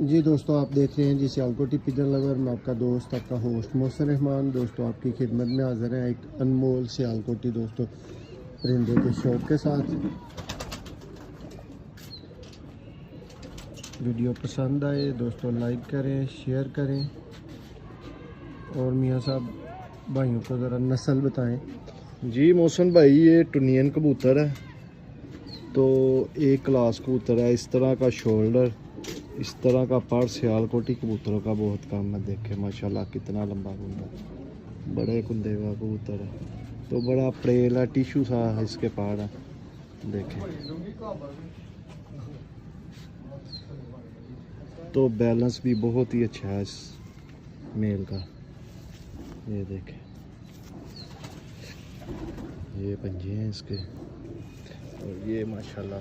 जी दोस्तों, आप देख रहे हैं जी सियालकोटी पिजन लवर। मैं आपका दोस्त, आपका होस्ट मोहसिन रहमान। दोस्तों आपकी खिदमत में हाजिर है एक अनमोल सियालकोटी दोस्तों परिंदे के शौक के साथ। वीडियो पसंद आए दोस्तों लाइक करें, शेयर करें और मियाँ साहब भाइयों को ज़रा नस्ल बताएं। जी मोहसिन भाई, ये टुनियन कबूतर है। तो एक क्लास कबूतर है, इस तरह का शोल्डर, इस तरह का पर सियालकोटी कबूतरों का बहुत कम है। देखे माशाल्लाह कितना लंबा कुंदा, बड़े कुंदे का कबूतर है। तो बड़ा प्रेल है, टिशू सा इसके पाड़ है। देखें तो बैलेंस भी बहुत ही अच्छा है इस मेल का। ये देखें, ये पंजे हैं इसके, और ये माशाल्लाह